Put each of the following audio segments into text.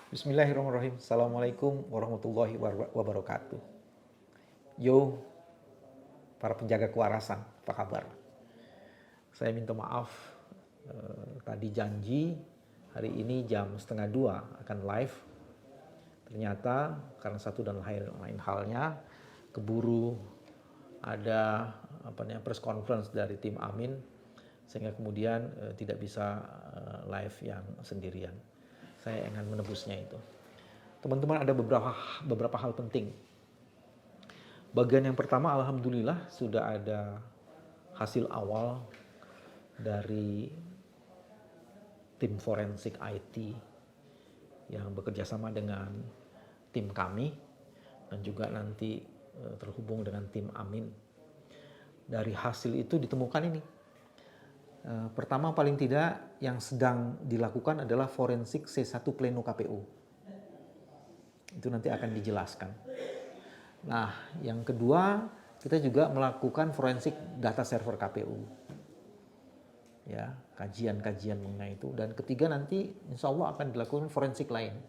Bismillahirrahmanirrahim. Assalamualaikum warahmatullahi wabarakatuh. Yo, para penjaga kewarasan, apa kabar? Saya minta maaf, tadi janji hari ini jam 1:30 akan live. Ternyata karena satu dan lain halnya, keburu ada press conference dari tim Amin, sehingga kemudian tidak bisa live yang sendirian. Saya ingin menebusnya itu. Teman-teman, ada beberapa hal penting. Bagian yang pertama, alhamdulillah sudah ada hasil awal dari tim forensik IT yang bekerja sama dengan tim kami dan juga nanti terhubung dengan tim Amin. Dari hasil itu ditemukan ini. Pertama, paling tidak yang sedang dilakukan adalah forensik C1 pleno KPU. Itu nanti akan dijelaskan. Nah, yang kedua, kita juga melakukan forensik data server KPU. Ya, kajian-kajian mengenai itu. Dan ketiga, nanti insya Allah akan dilakukan forensik lain.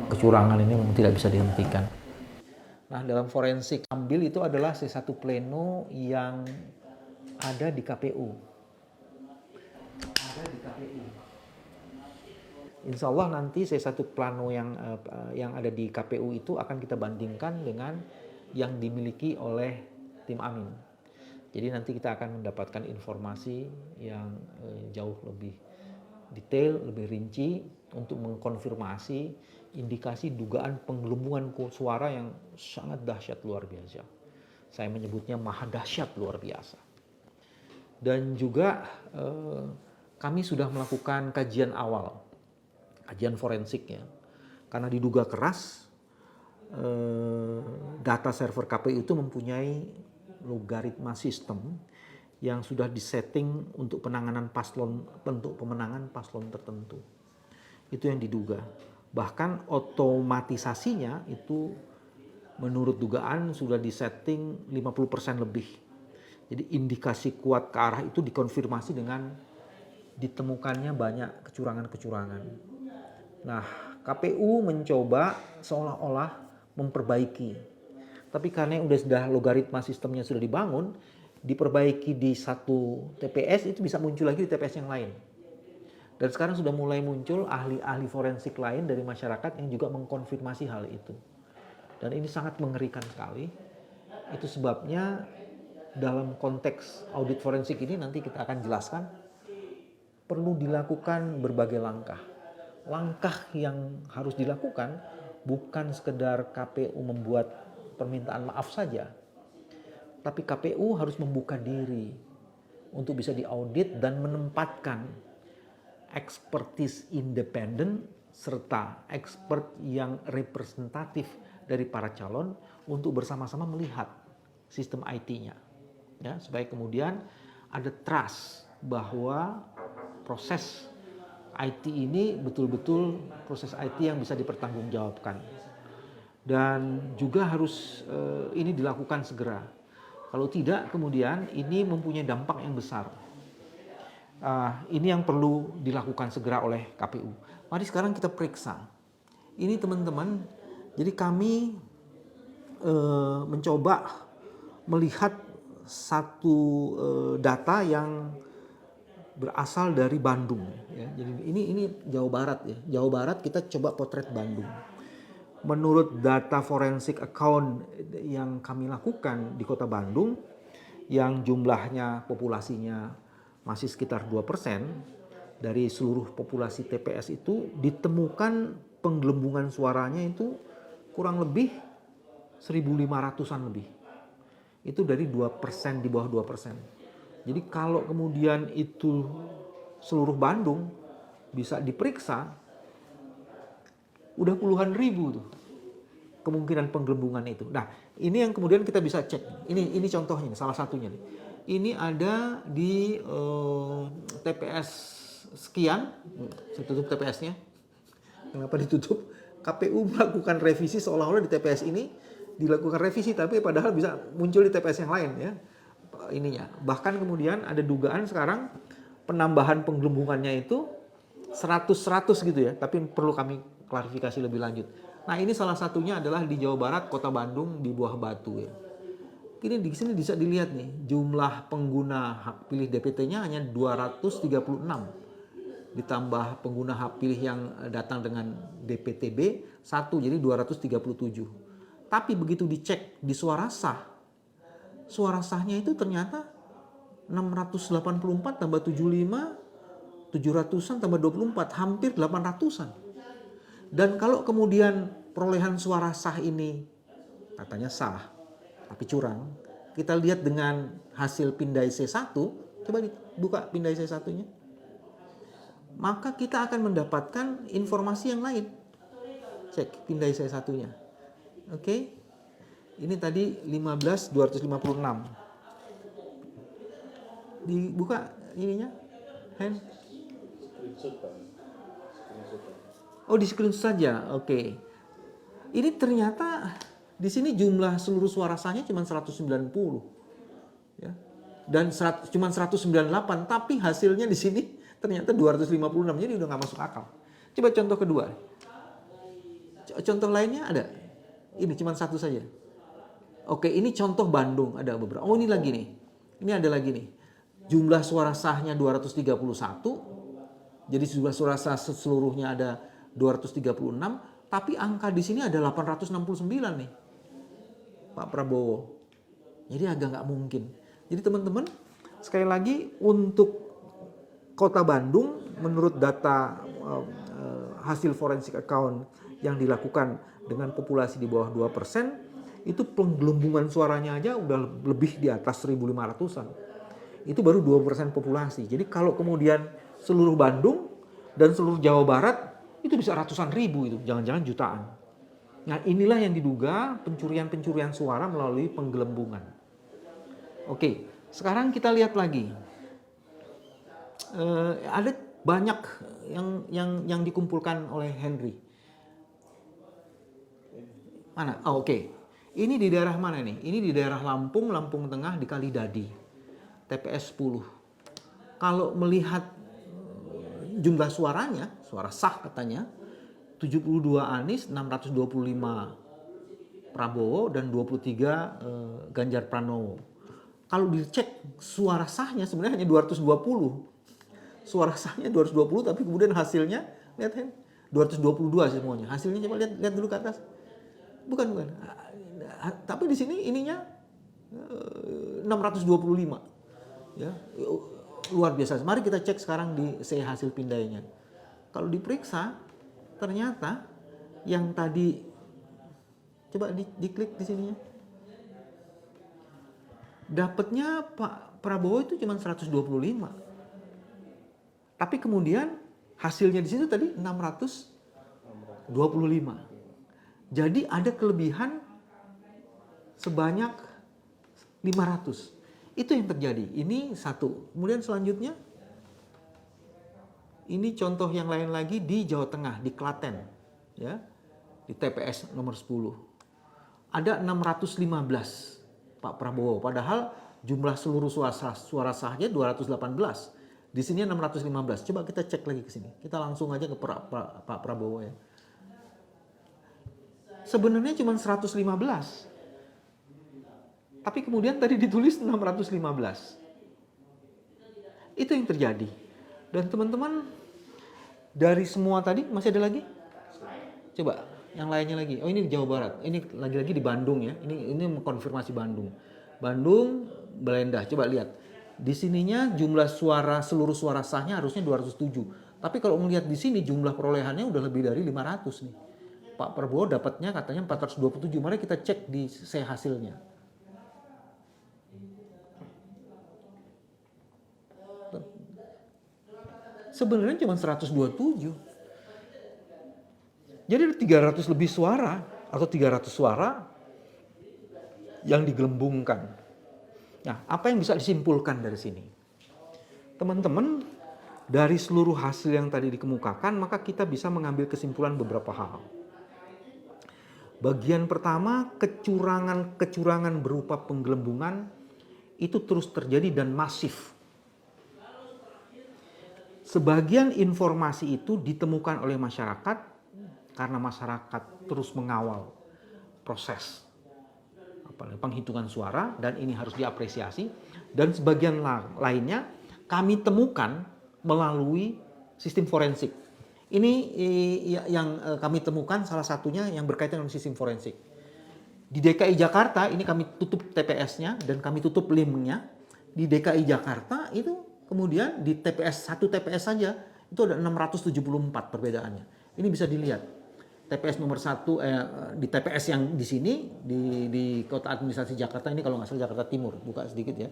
Kecurangan ini memang tidak bisa dihentikan. Nah, dalam forensik ambil itu adalah C1 pleno yang ada di KPU. Insya Allah nanti C1 plano yang ada di KPU itu akan kita bandingkan dengan yang dimiliki oleh tim Amin. Jadi nanti kita akan mendapatkan informasi yang jauh lebih detail, lebih rinci untuk mengkonfirmasi indikasi dugaan penggelembungan suara yang sangat dahsyat luar biasa. Saya menyebutnya maha dahsyat luar biasa. Dan juga kami sudah melakukan kajian awal, kajian forensiknya, karena diduga keras data server KPU itu mempunyai logaritma sistem yang sudah disetting untuk penanganan paslon, untuk pemenangan paslon tertentu. Itu yang diduga. Bahkan otomatisasinya itu menurut dugaan sudah disetting 50% lebih. Jadi indikasi kuat ke arah itu dikonfirmasi dengan ditemukannya banyak kecurangan-kecurangan. Nah, KPU mencoba seolah-olah memperbaiki. Tapi karena sudah logaritma sistemnya sudah dibangun, diperbaiki di satu TPS itu bisa muncul lagi di TPS yang lain. Dan sekarang sudah mulai muncul ahli-ahli forensik lain dari masyarakat yang juga mengkonfirmasi hal itu. Dan ini sangat mengerikan sekali. Itu sebabnya dalam konteks audit forensik ini nanti kita akan jelaskan perlu dilakukan berbagai langkah. Langkah yang harus dilakukan bukan sekedar KPU membuat permintaan maaf saja, tapi KPU harus membuka diri untuk bisa diaudit dan menempatkan ekspertis independen serta expert yang representatif dari para calon untuk bersama-sama melihat sistem IT-nya, ya, supaya kemudian ada trust bahwa proses IT ini betul-betul proses IT yang bisa dipertanggungjawabkan. Dan juga harus ini dilakukan segera. Kalau tidak, kemudian ini mempunyai dampak yang besar. Ini yang perlu dilakukan segera oleh KPU. Mari sekarang kita periksa. Ini teman-teman, jadi kami mencoba melihat satu data yang berasal dari Bandung, ya. Jadi ini Jawa Barat, ya. Jawa Barat kita coba potret Bandung. Menurut data forensik account yang kami lakukan di Kota Bandung, yang jumlahnya populasinya masih sekitar 2% dari seluruh populasi TPS itu, ditemukan penggelembungan suaranya itu kurang lebih 1.500-an lebih. Itu dari 2%, di bawah 2%. Jadi kalau kemudian itu seluruh Bandung bisa diperiksa, udah puluhan ribu tuh kemungkinan penggelembungan itu. Nah, ini yang kemudian kita bisa cek. Ini contohnya, salah satunya nih. Ini ada di TPS sekian. Saya tutup TPS-nya. Kenapa ditutup? KPU melakukan revisi seolah-olah di TPS ini dilakukan revisi, tapi padahal bisa muncul di TPS yang lain, ya. Ininya. Bahkan kemudian ada dugaan sekarang penambahan penggelembungannya itu 100-100 gitu, ya. Tapi perlu kami klarifikasi lebih lanjut. Nah, ini salah satunya adalah di Jawa Barat, Kota Bandung, di Buah Batu ya. Ini di sini bisa dilihat nih, jumlah pengguna hak pilih DPT-nya hanya 236. Ditambah pengguna hak pilih yang datang dengan DPTB 1, jadi 237. Tapi begitu dicek di suara sahnya itu ternyata 684 tambah 75, 700-an tambah 24, hampir 800-an. Dan kalau kemudian perolehan suara sah ini katanya sah, tapi curang, kita lihat dengan hasil pindai C1, coba dibuka pindai C1-nya. Maka kita akan mendapatkan informasi yang lain. Cek pindai C1-nya. Oke. Ini tadi 15.256. Dibuka ininya. Hand. Oh, di screenshot saja. Oke. Ini ternyata di sini jumlah seluruh suara sahnya cuma 190. Ya. Dan cuma 198, tapi hasilnya di sini ternyata 256, jadi udah nggak masuk akal. Coba contoh kedua. Contoh lainnya ada? Ini cuma satu saja. Oke, ini contoh Bandung, ada beberapa. Oh, ini lagi nih. Ini ada lagi nih. Jumlah suara sahnya 231. Jadi jumlah suara sah seluruhnya ada 236, tapi angka di sini ada 869 nih. Pak Prabowo. Jadi agak nggak mungkin. Jadi teman-teman, sekali lagi untuk Kota Bandung, menurut data hasil forensic account yang dilakukan dengan populasi di bawah 2%, itu penggelembungan suaranya aja udah lebih di atas 1.500-an. Itu baru 2% populasi. Jadi kalau kemudian seluruh Bandung dan seluruh Jawa Barat, itu bisa ratusan ribu itu, jangan-jangan jutaan. Nah, inilah yang diduga pencurian-pencurian suara melalui penggelembungan. Oke, sekarang kita lihat lagi. Ada banyak yang dikumpulkan oleh Henry. Mana? Oh, oke. Ini di daerah mana nih? Ini di daerah Lampung Tengah, di Kalidadi. TPS 10. Kalau melihat jumlah suaranya, suara sah katanya, 72 Anies, 625 Prabowo, dan 23 Ganjar Pranowo. Kalau dicek suara sahnya sebenarnya hanya 220. Suara sahnya 220, tapi kemudian hasilnya, lihat kan, 222 semuanya. Hasilnya coba lihat dulu ke atas. Bukan. Tapi di sini ininya 625. Ya, luar biasa. Mari kita cek sekarang di hasil pindainya. Kalau diperiksa, ternyata yang tadi, coba diklik di sininya. Dapatnya Pak Prabowo itu cuma 125. Tapi kemudian hasilnya di situ tadi 625. Jadi ada kelebihan sebanyak 500. Itu yang terjadi. Ini satu. Kemudian selanjutnya, ini contoh yang lain lagi di Jawa Tengah, di Klaten. Ya, di TPS nomor 10. Ada 615 Pak Prabowo. Padahal jumlah seluruh suara sahnya 218. Di sini 615. Coba kita cek lagi ke sini. Kita langsung aja ke Pak Prabowo ya. Sebenarnya cuma 115. Tapi kemudian tadi ditulis 615. Itu yang terjadi. Dan teman-teman, dari semua tadi masih ada lagi? Coba yang lainnya lagi. Oh, ini di Jawa Barat. Ini lagi-lagi di Bandung ya. Ini mengkonfirmasi Bandung. Bandung, Belanda. Coba lihat. Di sininya jumlah suara, seluruh suara sahnya harusnya 207. Tapi kalau melihat di sini jumlah perolehannya udah lebih dari 500 nih. Pak Prabowo dapatnya katanya 427. Mari kita cek di hasilnya. Sebenarnya cuma 127. Jadi ada 300 lebih suara atau 300 suara yang digelembungkan. Nah, apa yang bisa disimpulkan dari sini? Teman-teman, dari seluruh hasil yang tadi dikemukakan, maka kita bisa mengambil kesimpulan beberapa hal. Bagian pertama, kecurangan berupa penggelembungan itu terus terjadi dan masif. Sebagian informasi itu ditemukan oleh masyarakat karena masyarakat terus mengawal proses penghitungan suara dan ini harus diapresiasi. Dan sebagian lainnya kami temukan melalui sistem forensik. Ini yang kami temukan salah satunya yang berkaitan dengan sistem forensik. Di DKI Jakarta ini kami tutup TPS-nya dan kami tutup LIM-nya. Di DKI Jakarta itu kemudian di TPS, satu TPS saja itu ada 674 perbedaannya. Ini bisa dilihat. TPS nomor 1 di TPS yang di sini di Kota Administrasi Jakarta ini kalau nggak salah Jakarta Timur, buka sedikit ya.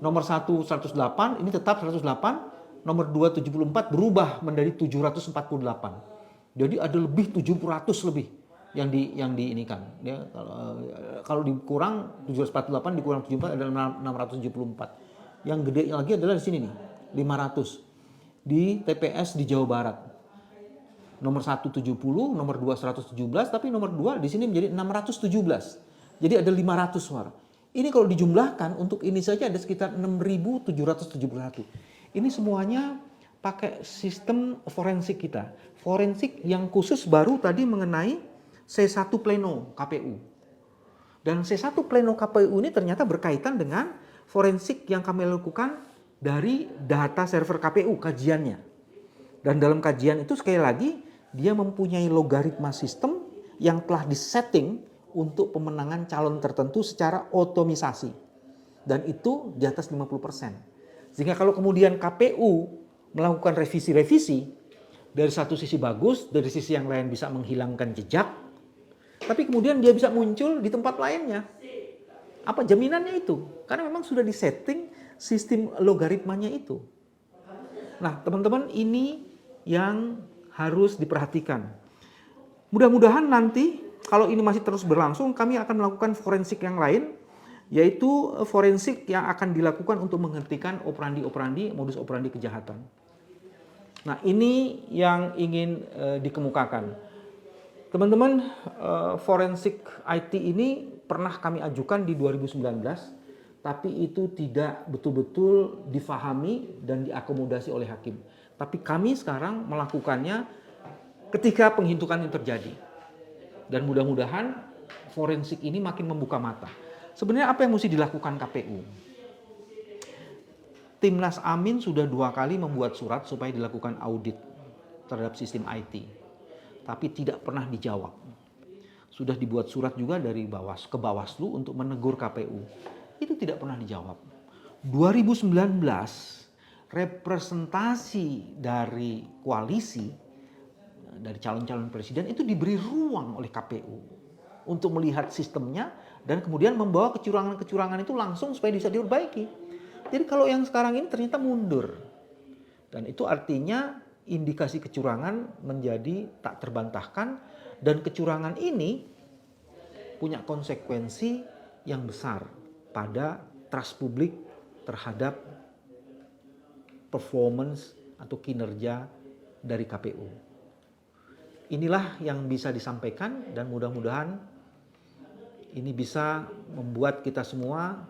Nomor 1 108 ini tetap 108, nomor 2 74 berubah menjadi 748. Jadi ada lebih 700 lebih yang diinikan. Ya, kalau dikurang 748 dikurang 74 adalah 674. Yang gede lagi adalah di sini nih, 500 di TPS di Jawa Barat. Nomor 1 70, nomor 2 117, tapi nomor 2 di sini menjadi 617. Jadi ada 500 suara. Ini kalau dijumlahkan untuk ini saja ada sekitar 6.771. Ini semuanya pakai sistem forensik kita. Forensik yang khusus baru tadi mengenai C1 pleno KPU. Dan C1 pleno KPU ini ternyata berkaitan dengan forensik yang kami lakukan dari data server KPU, kajiannya. Dan dalam kajian itu sekali lagi dia mempunyai logaritma sistem yang telah disetting untuk pemenangan calon tertentu secara otomisasi. Dan itu di atas 50%. Sehingga kalau kemudian KPU melakukan revisi-revisi, dari satu sisi bagus, dari sisi yang lain bisa menghilangkan jejak, tapi kemudian dia bisa muncul di tempat lainnya. Apa jaminannya itu? Karena memang sudah disetting sistem logaritmanya itu. Nah, teman-teman, ini yang harus diperhatikan. Mudah-mudahan nanti kalau ini masih terus berlangsung, kami akan melakukan forensik yang lain, yaitu forensik yang akan dilakukan untuk menghentikan operandi-operandi, modus operandi kejahatan. Nah, ini yang ingin dikemukakan. Teman-teman, forensik IT ini pernah kami ajukan di 2019, tapi itu tidak betul-betul difahami dan diakomodasi oleh hakim. Tapi kami sekarang melakukannya ketika penghitungan itu terjadi. Dan mudah-mudahan forensik ini makin membuka mata. Sebenarnya apa yang mesti dilakukan KPU? Timnas Amin sudah 2 kali membuat surat supaya dilakukan audit terhadap sistem IT. Tapi tidak pernah dijawab. Sudah dibuat surat juga dari ke Bawaslu untuk menegur KPU. Itu tidak pernah dijawab. 2019 representasi dari koalisi, dari calon-calon presiden itu diberi ruang oleh KPU untuk melihat sistemnya dan kemudian membawa kecurangan-kecurangan itu langsung supaya bisa diperbaiki. Jadi kalau yang sekarang ini ternyata mundur. Dan itu artinya indikasi kecurangan menjadi tak terbantahkan dan kecurangan ini punya konsekuensi yang besar pada trust publik terhadap performance atau kinerja dari KPU. Inilah yang bisa disampaikan dan mudah-mudahan ini bisa membuat kita semua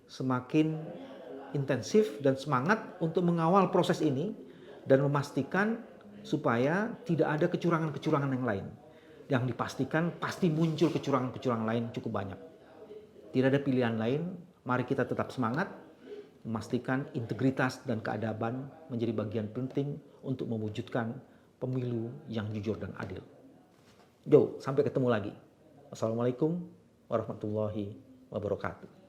semakin intensif dan semangat untuk mengawal proses ini dan memastikan supaya tidak ada kecurangan-kecurangan yang lain. Yang dipastikan pasti muncul kecurangan-kecurangan lain cukup banyak. Tidak ada pilihan lain, mari kita tetap semangat, memastikan integritas dan keadaban menjadi bagian penting untuk mewujudkan pemilu yang jujur dan adil. Sampai ketemu lagi. Wassalamualaikum warahmatullahi wabarakatuh.